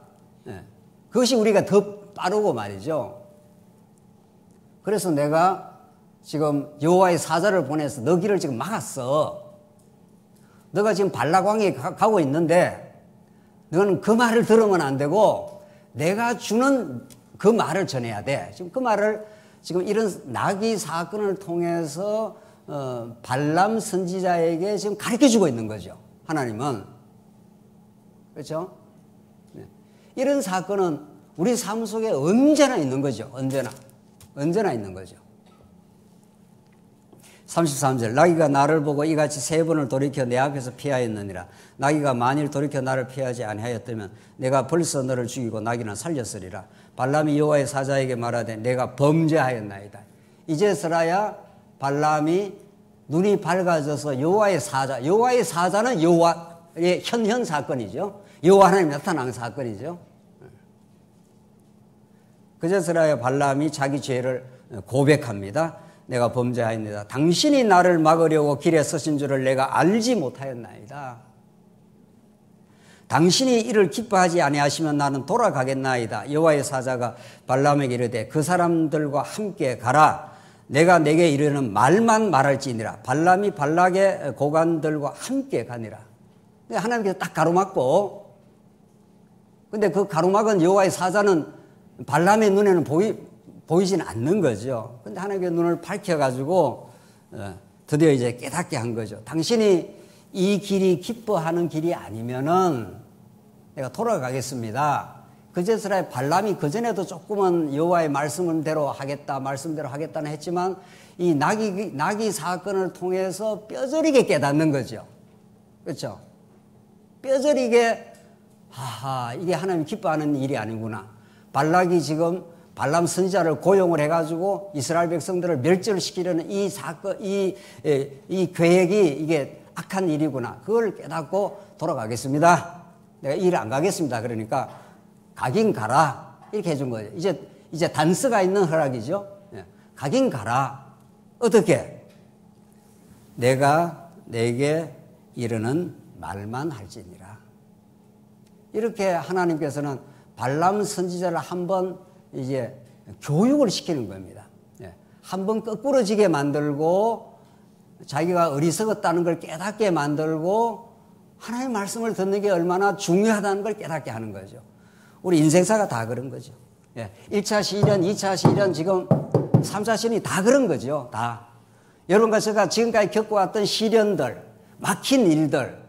그것이 우리가 더 빠르고 말이죠. 그래서 내가 지금 여호와의 사자를 보내서 너 길을 지금 막았어. 너가 지금 발락왕에 가고 있는데 너는 그 말을 들으면 안 되고 내가 주는 그 말을 전해야 돼. 지금 그 말을 지금 이런 나귀 사건을 통해서 발람 선지자에게 지금 가르쳐주고 있는 거죠. 하나님은. 그렇죠? 이런 사건은 우리 삶 속에 언제나 있는 거죠. 언제나 있는 거죠. 33절 나귀가 나를 보고 이같이 3번을 돌이켜 내 앞에서 피하였느니라. 나귀가 만일 돌이켜 나를 피하지 아니하였다면 내가 벌써 너를 죽이고 나귀는 살렸으리라. 발람이 여호와의 사자에게 말하되 내가 범죄하였나이다. 이제서라야 발람이 눈이 밝아져서 여호와의 사자는 여호와의 현 사건이죠. 여호와 하나님 나타난 사건이죠. 그제서라야 발람이 자기 죄를 고백합니다. 내가 범죄하였나이다. 당신이 나를 막으려고 길에 서신 줄을 내가 알지 못하였나이다. 당신이 이를 기뻐하지 아니하시면 나는 돌아가겠나이다. 여호와의 사자가 발람에게 이르되 그 사람들과 함께 가라. 내가 내게 이르는 말만 말할지니라. 발람이 발락의 고관들과 함께 가니라. 하나님께서 딱 가로막고, 근데 그 가로막은 여호와의 사자는 발람의 눈에는 보이지는 않는 거죠. 근데 하나님의 눈을 밝혀가지고 드디어 이제 깨닫게 한 거죠. 당신이 이 길이 기뻐하는 길이 아니면은 내가 돌아가겠습니다. 그제서야 발람이 그전에도 조금은 여호와의 말씀대로 하겠다는 했지만 이 나귀 사건을 통해서 뼈저리게 깨닫는 거죠. 그렇죠? 뼈저리게 이게 하나님 기뻐하는 일이 아니구나. 발락이 지금 발람 선지자를 고용을 해가지고 이스라엘 백성들을 멸절시키려는 이 사건, 이 계획이 이게 악한 일이구나. 그걸 깨닫고 돌아가겠습니다. 내가 일 안 가겠습니다. 그러니까 가긴 가라. 이렇게 해준 거예요. 이제 단서가 있는 허락이죠. 가긴 가라. 어떻게? 내가 내게 이르는 말만 할지니라. 이렇게 하나님께서는 발람 선지자를 한번 이제 교육을 시키는 겁니다. 한번 거꾸러지게 만들고 자기가 어리석었다는 걸 깨닫게 만들고 하나님의 말씀을 듣는 게 얼마나 중요하다는 걸 깨닫게 하는 거죠. 우리 인생사가 다 그런 거죠. 1차 시련, 2차 시련, 지금 3차 시련이 다 그런 거죠. 다. 여러분과 제가 지금까지 겪어왔던 시련들, 막힌 일들,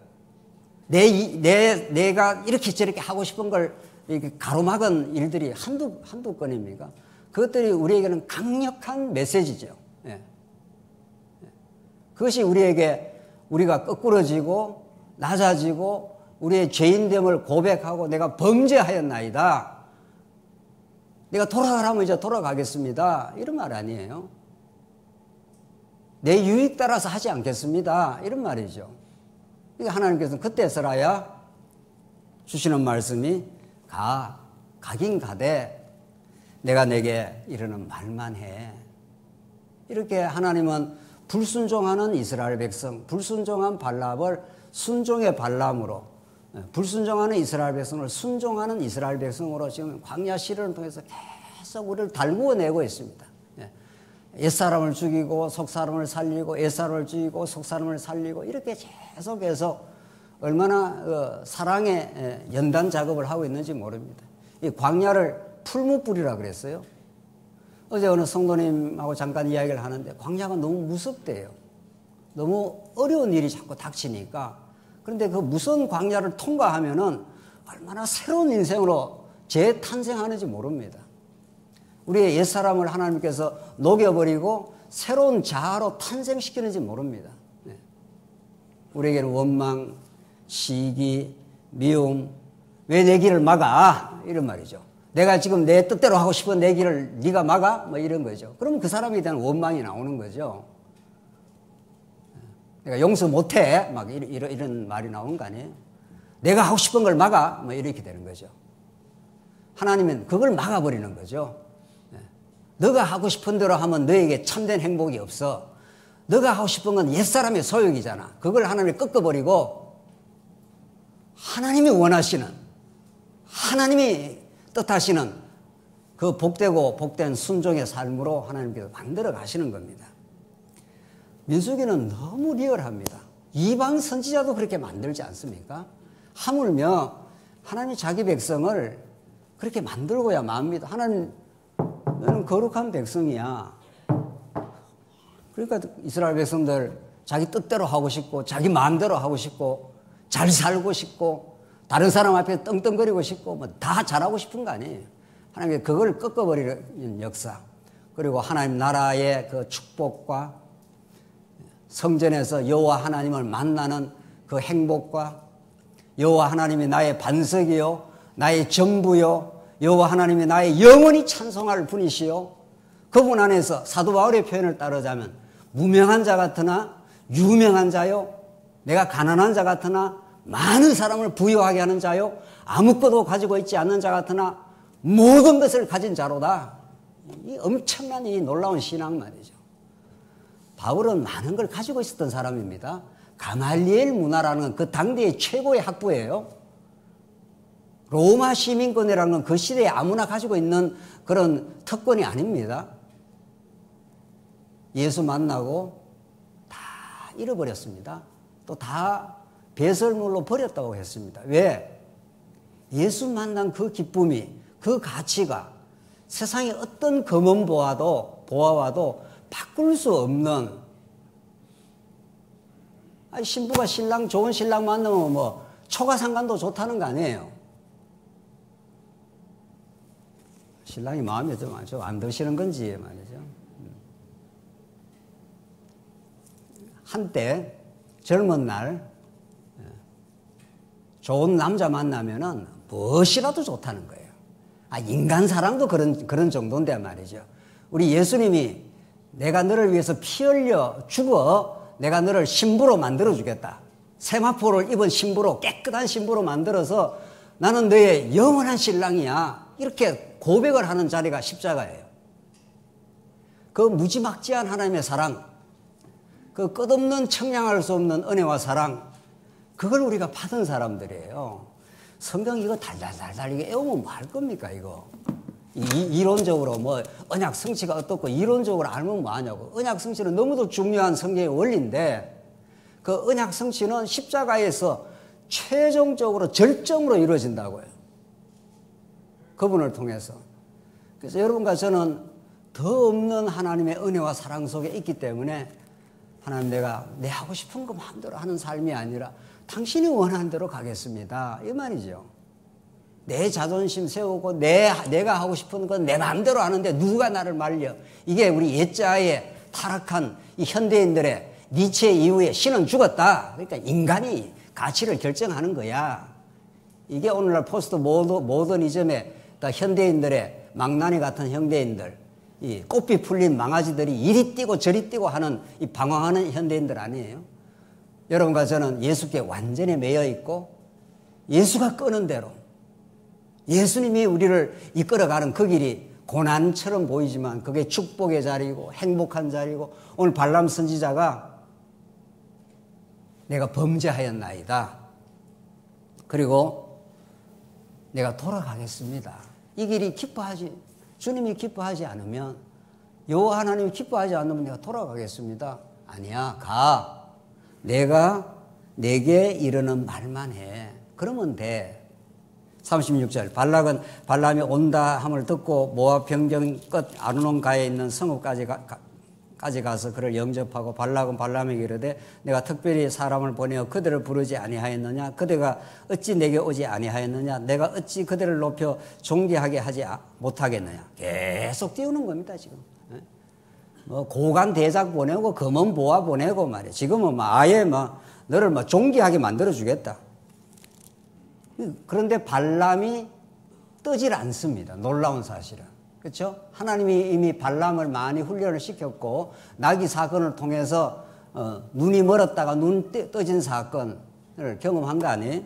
내가 이렇게 저렇게 하고 싶은 걸 이렇게 가로막은 일들이 한두 건입니까? 그것들이 우리에게는 강력한 메시지죠. 그것이 우리가 거꾸러지고 낮아지고 우리의 죄인됨을 고백하고 내가 범죄하였나이다. 내가 돌아가라면 이제 돌아가겠습니다. 이런 말 아니에요. 내 유익 따라서 하지 않겠습니다. 이런 말이죠. 그러니까 하나님께서는 그때서라야 주시는 말씀이 가긴 가되 내가 내게 이르는 말만 해. 이렇게 하나님은 불순종하는 이스라엘 백성, 불순종한 발람을 순종의 발람으로, 불순종하는 이스라엘 백성을 순종하는 이스라엘 백성으로 지금 광야 시련을 통해서 계속 우리를 달구어내고 있습니다. 옛사람을 죽이고 속사람을 살리고 옛사람을 죽이고 속사람을 살리고 이렇게 계속해서 얼마나 사랑의 연단 작업을 하고 있는지 모릅니다. 이 광야를 풀무불이라 그랬어요. 어제 어느 성도님하고 잠깐 이야기를 하는데 광야가 너무 무섭대요. 너무 어려운 일이 자꾸 닥치니까. 그런데 그 무서운 광야를 통과하면은 얼마나 새로운 인생으로 재탄생하는지 모릅니다. 우리의 옛사람을 하나님께서 녹여버리고 새로운 자아로 탄생시키는지 모릅니다. 우리에게는 원망, 시기, 미움, 왜 내 길을 막아? 이런 말이죠. 내가 지금 내 뜻대로 하고 싶은 내 길을 네가 막아? 뭐 이런 거죠. 그러면 그 사람에 대한 원망이 나오는 거죠. 내가 용서 못해? 막 이런 말이 나오는 거 아니에요? 내가 하고 싶은 걸 막아? 뭐 이렇게 되는 거죠. 하나님은 그걸 막아버리는 거죠. 너가 하고 싶은 대로 하면 너에게 참된 행복이 없어. 너가 하고 싶은 건 옛사람의 소욕이잖아. 그걸 하나님이 꺾어버리고 하나님이 원하시는, 하나님이 뜻하시는 그 복되고 복된 순종의 삶으로 하나님께서 만들어 가시는 겁니다. 민수기는 너무 리얼합니다. 이방 선지자도 그렇게 만들지 않습니까? 하물며 하나님이 자기 백성을 그렇게 만들고야 맙니다. 하나님, 너는 거룩한 백성이야. 그러니까 이스라엘 백성들 자기 뜻대로 하고 싶고 자기 마음대로 하고 싶고 잘 살고 싶고 다른 사람 앞에 떵떵거리고 싶고 뭐 다 잘하고 싶은 거 아니에요. 하나님께 그걸 꺾어버리는 역사. 그리고 하나님 나라의 그 축복과 성전에서 여호와 하나님을 만나는 그 행복과 여호와 하나님이 나의 반석이요 나의 전부요 여호와 하나님이 나의 영원히 찬송할 분이시요 그분 안에서 사도 바울의 표현을 따르자면 무명한 자 같으나 유명한 자요 내가 가난한 자 같으나 많은 사람을 부유하게 하는 자요 아무것도 가지고 있지 않는 자 같으나 모든 것을 가진 자로다. 이 엄청난 이 놀라운 신앙 말이죠. 바울은 많은 걸 가지고 있었던 사람입니다. 가말리엘 문화라는 그 당대의 최고의 학부예요. 로마 시민권이라는 건 그 시대에 아무나 가지고 있는 그런 특권이 아닙니다. 예수 만나고 다 잃어버렸습니다. 또 다 배설물로 버렸다고 했습니다. 왜? 예수 만난 그 기쁨이, 그 가치가 세상의 어떤 검은 보아와도 바꿀 수 없는, 아니, 신부가 좋은 신랑 만나면 뭐 초가상관도 좋다는 거 아니에요. 신랑이 마음에 좀 안 드시는 건지 말이죠. 한때 젊은 날 좋은 남자 만나면은 무엇이라도 좋다는 거예요. 인간 사랑도 그런 정도인데 말이죠. 우리 예수님이 내가 너를 위해서 피 흘려 죽어 내가 너를 신부로 만들어 주겠다. 세마포를 입은 신부로, 깨끗한 신부로 만들어서 나는 너의 영원한 신랑이야. 이렇게 고백을 하는 자리가 십자가예요. 그 무지막지한 하나님의 사랑, 그 끝없는 청량할 수 없는 은혜와 사랑, 그걸 우리가 받은 사람들이에요. 성경 이거 달달달달 이게 외우면 뭐 할 겁니까 이거? 이론적으로 뭐 언약 성취가 어떻고 이론적으로 알면 뭐 하냐고. 언약 성취는 너무도 중요한 성경의 원리인데 그 언약 성취는 십자가에서 최종적으로 절정으로 이루어진다고요. 그분을 통해서. 그래서 여러분과 저는 더 없는 하나님의 은혜와 사랑 속에 있기 때문에 하나님 내가 내 하고 싶은 거 마음대로 하는 삶이 아니라 당신이 원하는 대로 가겠습니다. 이 말이죠. 내 자존심 세우고 내가 하고 싶은 건 내 마음대로 하는데 누가 나를 말려. 이게 우리 옛자의 타락한 이 현대인들의 니체 이후에 신은 죽었다. 그러니까 인간이 가치를 결정하는 거야. 이게 오늘날 포스트 모더니즘의 현대인들의 망나니 같은 현대인들, 이 꽃비 풀린 망아지들이 이리 뛰고 저리 뛰고 하는 이 방황하는 현대인들 아니에요? 여러분과 저는 예수께 완전히 매여 있고 예수가 끄는 대로 예수님이 우리를 이끌어가는 그 길이 고난처럼 보이지만 그게 축복의 자리고 행복한 자리고 오늘 발람 선지자가 내가 범죄하였나이다. 그리고 내가 돌아가겠습니다. 이 길이 주님이 기뻐하지 않으면 여호와 하나님이 기뻐하지 않으면 내가 돌아가겠습니다. 아니야, 가. 내가 내게 이르는 말만 해. 그러면 돼. 36절 발람이 온다 함을 듣고 모압 변경 끝 아르논가에 있는 성읍까지 가서 그를 영접하고 발락은 발람에게 이르되 내가 특별히 사람을 보내어 그들을 부르지 아니하였느냐 그대가 어찌 내게 오지 아니하였느냐 내가 어찌 그들을 높여 존귀하게 하지 못하겠느냐. 계속 띄우는 겁니다 지금. 뭐 고관 대작 보내고 검은 보아 보내고 말이야. 지금은 아예 너를 존귀하게 만들어 주겠다. 그런데 발람이 뜨질 않습니다. 놀라운 사실은. 그렇죠? 하나님이 이미 발람을 많이 훈련을 시켰고 나귀 사건을 통해서 눈이 멀었다가 눈 떠진 사건을 경험한 거 아니에요?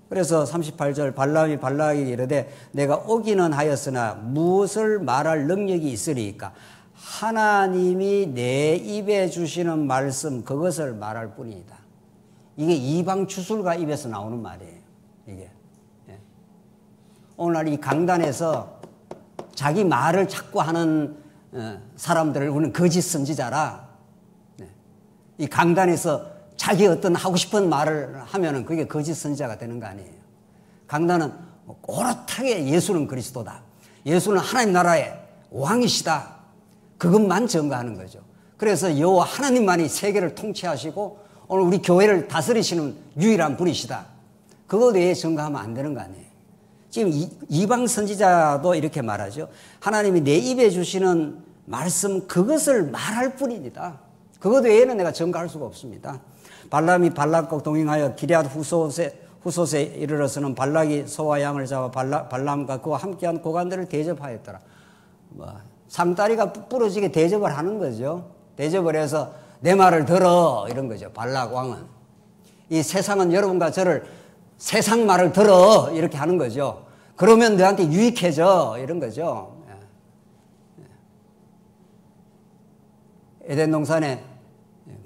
그래서 38절 발람이 발락에게 이르되 내가 오기는 하였으나 무엇을 말할 능력이 있으리까? 하나님이 내 입에 주시는 말씀 그것을 말할 뿐이다. 이게 이방 주술가 입에서 나오는 말이에요. 이게 오늘 이 강단에서 자기 말을 자꾸 하는 사람들을 우리는 거짓 선지자라. 이 강단에서 자기 어떤 하고 싶은 말을 하면은 그게 거짓 선지자가 되는 거 아니에요. 강단은 오롯하게 예수는 그리스도다. 예수는 하나님 나라의 왕이시다. 그것만 증거하는 거죠. 그래서 여호와 하나님만이 세계를 통치하시고 오늘 우리 교회를 다스리시는 유일한 분이시다. 그것 외에 증거하면 안 되는 거 아니에요. 지금 이방 선지자도 이렇게 말하죠. 하나님이 내 입에 주시는 말씀 그것을 말할 뿐입니다. 그것 외에는 내가 증거할 수가 없습니다. 발람이 발락과 동행하여 기럇 후솥에 이르러서는 발락이 소와 양을 잡아 발람과 그와 함께한 고관들을 대접하였더라. 상다리가 부러지게 대접을 하는 거죠. 대접을 해서 내 말을 들어 이런 거죠. 발락 왕은. 이 세상은 여러분과 저를 세상 말을 들어 이렇게 하는 거죠. 그러면 너한테 유익해져 이런 거죠. 에덴 동산에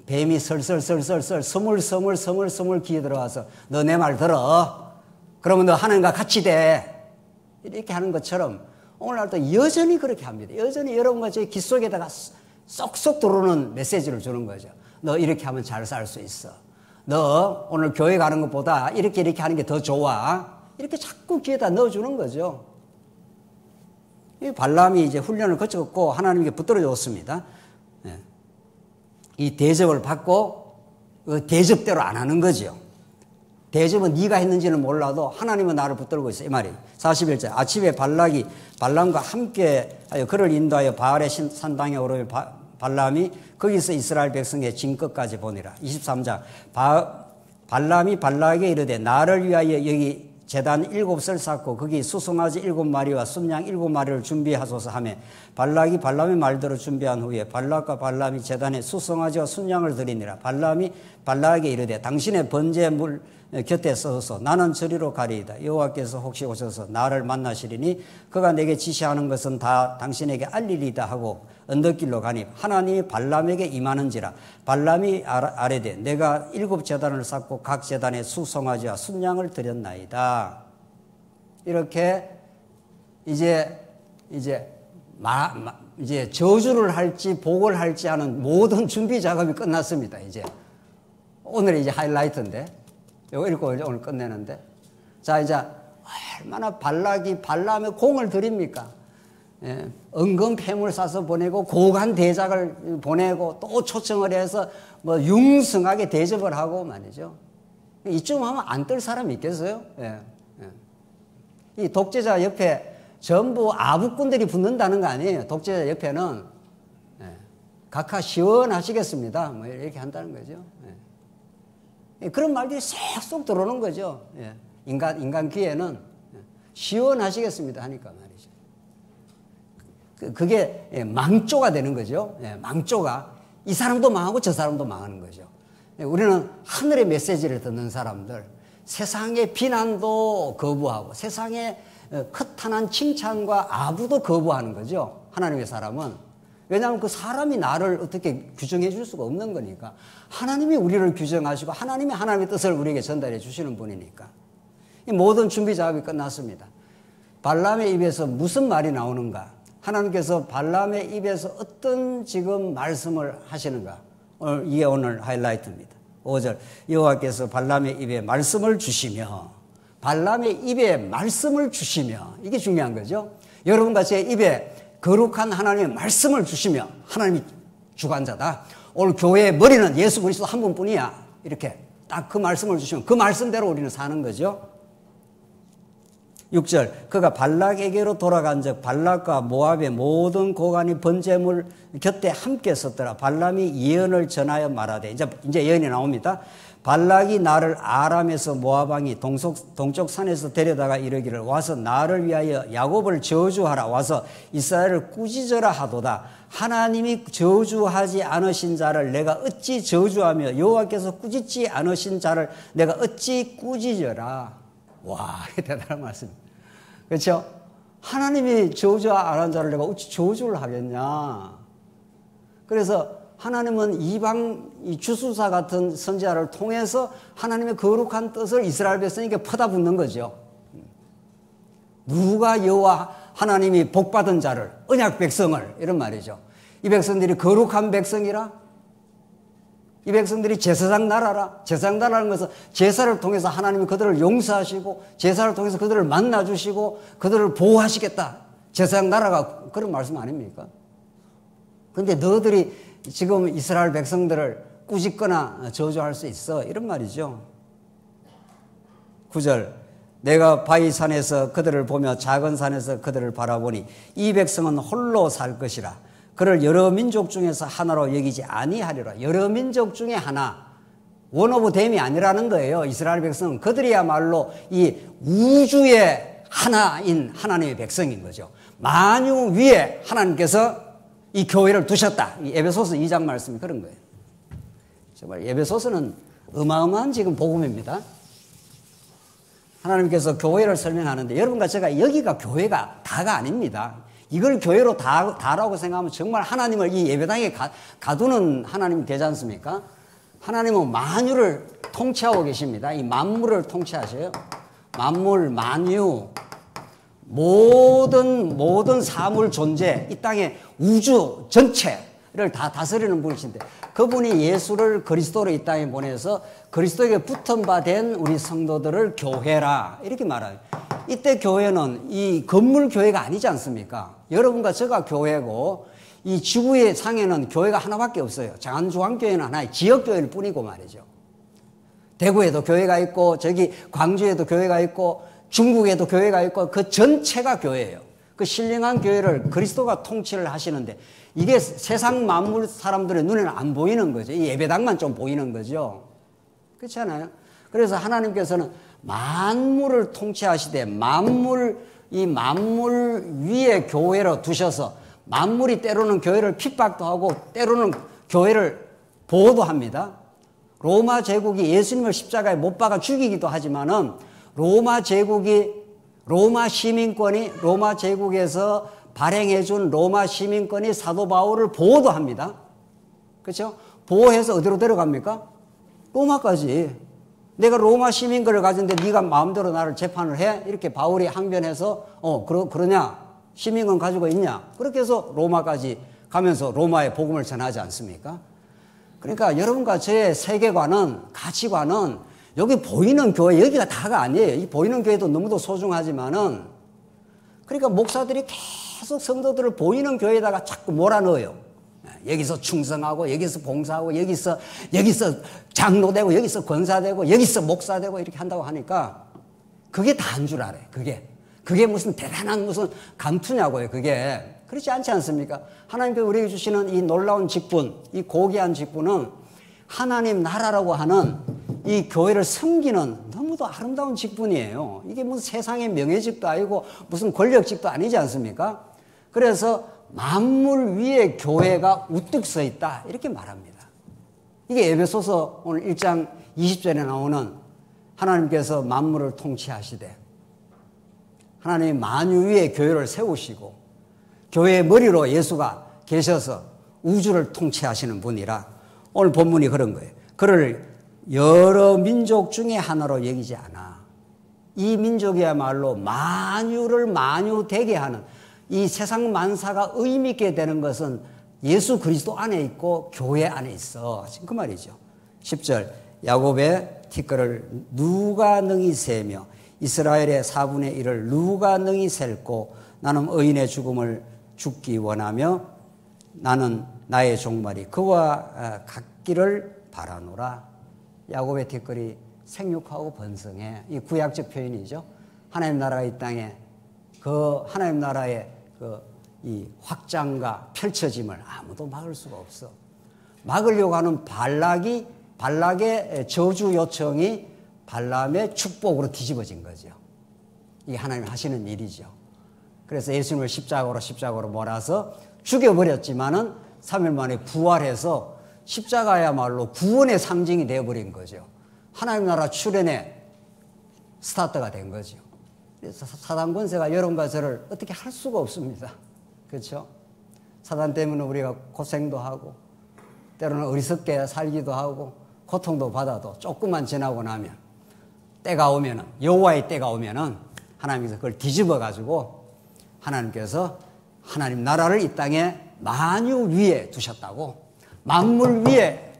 뱀이 설설설설설 스물스물 기어 들어와서 너 내 말 들어. 그러면 너 하나님과 같이 돼. 이렇게 하는 것처럼 오늘날도 여전히 그렇게 합니다. 여전히 여러분과 제 귀 속에다가 쏙쏙 들어오는 메시지를 주는 거죠. 너 이렇게 하면 잘 살 수 있어. 너 오늘 교회 가는 것보다 이렇게 하는 게 더 좋아. 이렇게 자꾸 귀에다 넣어주는 거죠. 이 발람이 이제 훈련을 거쳤고 하나님께 붙들어 줬습니다. 이 대접을 받고 그 대접대로 안 하는 거죠. 대접은 네가 했는지는 몰라도 하나님은 나를 붙들고 있어. 이 말이 41절. 아침에 발람과 함께 하여 그를 인도하여 바알의 산당에 오르며 발람이 거기서 이스라엘 백성의 진끝까지 보니라. 23장. 발람이 발락에게 이르되 나를 위하여 여기 제단 7을 쌓고 거기 수송아지 7마리와 순양 7마리를 준비하소서 하며 발락이 발람의 말대로 준비한 후에 발락과 발람이 제단에 수송아지와 순양을 드리니라. 발람이 발락에게 이르되 당신의 번제물 곁에 서서 나는 저리로 가리이다. 여호와께서 혹시 오셔서 나를 만나시리니 그가 내게 지시하는 것은 다 당신에게 알리리다 하고 언덕길로 가니 하나님이 발람에게 임하는지라. 발람이 아뢰되 내가 7 제단을 쌓고 각 제단에 수송아지와 순양을 드렸나이다. 이렇게 이제 저주를 할지 복을 할지 하는 모든 준비 작업이 끝났습니다. 이제 오늘 이제 하이라이트인데 이거 읽고 오늘 끝내는데, 자 이제 얼마나 발람의 공을 들입니까? 예, 은금 폐물 싸서 보내고 고관 대작을 보내고 또 초청을 해서 뭐 융성하게 대접을 하고 말이죠. 이쯤 하면 안 뜰 사람이 있겠어요? 예, 예. 이 독재자 옆에 전부 아부꾼들이 붙는다는 거 아니에요. 독재자 옆에는 각하 시원하시겠습니다. 뭐 이렇게 한다는 거죠. 그런 말들이 쏙쏙 들어오는 거죠. 인간 귀에는 시원하시겠습니다 하니까 말이죠. 그게 망조가 되는 거죠. 망조가 이 사람도 망하고 저 사람도 망하는 거죠. 우리는 하늘의 메시지를 듣는 사람들, 세상의 비난도 거부하고 세상의 허탄한 칭찬과 아부도 거부하는 거죠. 하나님의 사람은. 왜냐하면 그 사람이 나를 어떻게 규정해 줄 수가 없는 거니까. 하나님이 우리를 규정하시고 하나님이 하나님의 뜻을 우리에게 전달해 주시는 분이니까. 이 모든 준비 작업이 끝났습니다. 발람의 입에서 무슨 말이 나오는가? 하나님께서 발람의 입에서 어떤 지금 말씀을 하시는가? 이게 오늘 하이라이트입니다. 5절. 여호와께서 발람의 입에 말씀을 주시며, 발람의 입에 말씀을 주시며, 이게 중요한 거죠. 여러분과 제 입에 거룩한 하나님의 말씀을 주시며, 하나님이 주관자다. 오늘 교회의 머리는 예수 그리스도 한 분뿐이야. 이렇게 딱 그 말씀을 주시면 그 말씀대로 우리는 사는 거죠. 6절. 그가 발락에게로 돌아간 적 발락과 모압의 모든 고관이 번제물 곁에 함께 섰더라. 발람이 예언을 전하여 말하되, 이제 예언이 나옵니다. 발락이 나를 아람에서 모압 왕이 동쪽 산에서 데려다가 이르기를 와서 나를 위하여 야곱을 저주하라. 와서 이스라엘을 꾸짖어라 하도다. 하나님이 저주하지 않으신 자를 내가 어찌 저주하며 여호와께서 꾸짖지 않으신 자를 내가 어찌 꾸짖어라. 와, 대단한 말씀. 그렇죠? 하나님이 저주 안 한 자를 내가 어찌 저주를 하겠냐. 그래서 하나님은 이방 주수사 같은 선지자를 통해서 하나님의 거룩한 뜻을 이스라엘 백성에게 퍼다붓는 거죠. 누가 여호와 하나님이 복받은 자를, 언약 백성을, 이런 말이죠. 이 백성들이 거룩한 백성이라, 이 백성들이 제사장 나라라. 제사장 나라는 것은 제사를 통해서 하나님이 그들을 용서하시고 제사를 통해서 그들을 만나주시고 그들을 보호하시겠다. 제사장 나라가 그런 말씀 아닙니까? 그런데 너희들이 지금 이스라엘 백성들을 꾸짖거나 저주할 수 있어. 이런 말이죠. 9절 내가 바위산에서 그들을 보며 작은 산에서 그들을 바라보니 이 백성은 홀로 살 것이라. 그를 여러 민족 중에서 하나로 여기지 아니하리라. 여러 민족 중에 하나. 원 오브 댐이 아니라는 거예요. 이스라엘 백성은 그들이야말로 이 우주의 하나인 하나님의 백성인 거죠. 만유 위에 하나님께서 이 교회를 두셨다. 이 에베소서 2장 말씀이 그런 거예요. 정말 에베소서는 어마어마한 지금 복음입니다. 하나님께서 교회를 설명하는데 여러분과 제가 여기가 교회가 다가 아닙니다. 이걸 교회로 다라고 생각하면 정말 하나님을 이 예배당에 가두는 하나님이 되지 않습니까? 하나님은 만유를 통치하고 계십니다. 이 만물을 통치하셔요. 만물, 만유, 모든 사물 존재, 이 땅의 우주 전체를 다 다스리는 분이신데 그분이 예수를 그리스도로 이 땅에 보내서 그리스도에게 붙은 바 된 우리 성도들을 교회라 이렇게 말해요. 이때 교회는 이 건물 교회가 아니지 않습니까? 여러분과 제가 교회고 이 지구의 상에는 교회가 하나밖에 없어요. 장안중앙교회는 하나의 지역교회일 뿐이고 말이죠. 대구에도 교회가 있고 저기 광주에도 교회가 있고 중국에도 교회가 있고 그 전체가 교회예요. 그 신령한 교회를 그리스도가 통치를 하시는데 이게 세상 만물 사람들의 눈에는 안 보이는 거죠. 이 예배당만 좀 보이는 거죠. 그렇지 않아요? 그래서 하나님께서는 만물을 통치하시되 이 만물 위에 교회로 두셔서 만물이 때로는 교회를 핍박도 하고 때로는 교회를 보호도 합니다. 로마 제국이 예수님을 십자가에 못 박아 죽이기도 하지만은 로마 시민권이 로마 제국에서 발행해준 로마 시민권이 사도 바울을 보호도 합니다. 그렇죠? 보호해서 어디로 데려갑니까? 로마까지. 내가 로마 시민권을 가졌는데 네가 마음대로 나를 재판을 해? 이렇게 바울이 항변해서 그러냐? 시민권 가지고 있냐? 그렇게 해서 로마까지 가면서 로마의 복음을 전하지 않습니까? 그러니까 여러분과 저의 세계관은 가치관은 여기 보이는 교회 여기가 다가 아니에요. 이 보이는 교회도 너무도 소중하지만은 그러니까 목사들이 계속 성도들을 보이는 교회에다가 자꾸 몰아넣어요. 여기서 충성하고 여기서 봉사하고 여기서 장로되고 여기서 권사되고 여기서 목사되고 이렇게 한다고 하니까 그게 다인 줄 알아요. 그게 무슨 대단한 무슨 감투냐고요. 그게 그렇지 않지 않습니까? 하나님께서 우리에게 주시는 이 놀라운 직분, 이 고귀한 직분은 하나님 나라라고 하는 이 교회를 섬기는 너무도 아름다운 직분이에요. 이게 무슨 세상의 명예직도 아니고 무슨 권력직도 아니지 않습니까? 그래서 만물 위에 교회가 우뚝 서 있다 이렇게 말합니다. 이게 에베소서 오늘 1장 20절에 나오는 하나님께서 만물을 통치하시되 하나님이 만유 위에 교회를 세우시고 교회의 머리로 예수가 계셔서 우주를 통치하시는 분이라 오늘 본문이 그런 거예요. 그를 여러 민족 중에 하나로 여기지 않아. 이 민족이야말로 만유를 만유되게 하는 이 세상 만사가 의미 있게 되는 것은 예수 그리스도 안에 있고 교회 안에 있어. 지금 그 말이죠. 10절 야곱의 티끌을 누가 능히 세며 이스라엘의 4분의 1을 누가 능히 셀고 나는 의인의 죽음을 죽기 원하며 나는 나의 종말이 그와 같기를 바라노라. 야곱의 티끌이 생육하고 번성해. 이 구약적 표현이죠. 하나님 나라가 이 땅에 그 하나님 나라의 이 확장과 펼쳐짐을 아무도 막을 수가 없어. 막으려고 하는 발락의 저주 요청이 발람의 축복으로 뒤집어진 거죠. 이게 하나님이 하시는 일이죠. 그래서 예수님을 십자가로 몰아서 죽여버렸지만은 3일 만에 부활해서 십자가야말로 구원의 상징이 되어버린 거죠. 하나님 나라 출현의 스타트가 된 거죠. 사단 권세가 여러분과 저를 어떻게 할 수가 없습니다. 그렇죠? 사단 때문에 우리가 고생도 하고 때로는 어리석게 살기도 하고 고통도 받아도 조금만 지나고 나면 때가 오면은 여호와의 때가 오면은 하나님께서 그걸 뒤집어 가지고 하나님께서 하나님 나라를 이 땅에 만유 위에 두셨다고. 만물 위에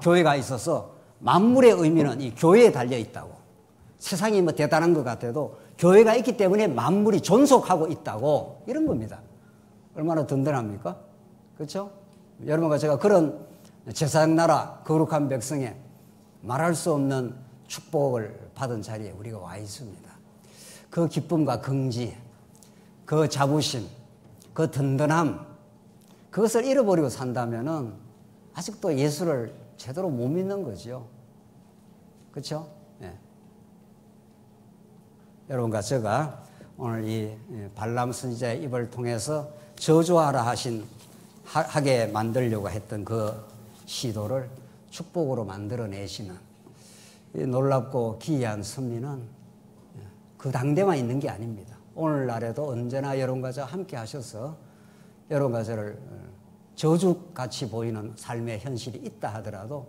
교회가 있어서 만물의 의미는 이 교회에 달려 있다고. 세상이 뭐 대단한 것 같아도 교회가 있기 때문에 만물이 존속하고 있다고. 이런 겁니다. 얼마나 든든합니까? 그렇죠? 여러분과 제가 그런 제사장 나라 거룩한 백성에 말할 수 없는 축복을 받은 자리에 우리가 와 있습니다. 그 기쁨과 긍지, 그 자부심, 그 든든함, 그것을 잃어버리고 산다면은 아직도 예수를 제대로 못 믿는 거죠. 그렇죠? 네. 여러분과 제가 오늘 이 발람 선지자의 입을 통해서 저주하라 하게 만들려고 했던 그 시도를 축복으로 만들어내시는 이 놀랍고 기이한 섭리는 그 당대만 있는 게 아닙니다. 오늘날에도 언제나 여러분과 저 함께 하셔서 여러분과 저를 저주같이 보이는 삶의 현실이 있다 하더라도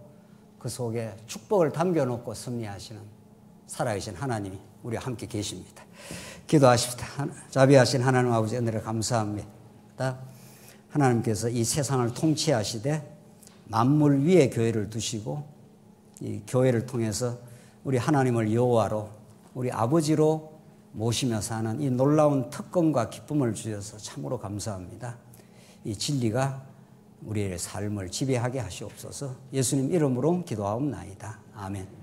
그 속에 축복을 담겨놓고 섭리하시는 살아계신 하나님이 우리와 함께 계십니다. 기도하십시다. 자비하신 하나님 아버지 은혜를 감사합니다. 하나님께서 이 세상을 통치하시되 만물 위에 교회를 두시고 이 교회를 통해서 우리 하나님을 여호와로 우리 아버지로 모시며 사는 이 놀라운 특권과 기쁨을 주셔서 참으로 감사합니다. 이 진리가 우리의 삶을 지배하게 하시옵소서. 예수님 이름으로 기도하옵나이다. 아멘.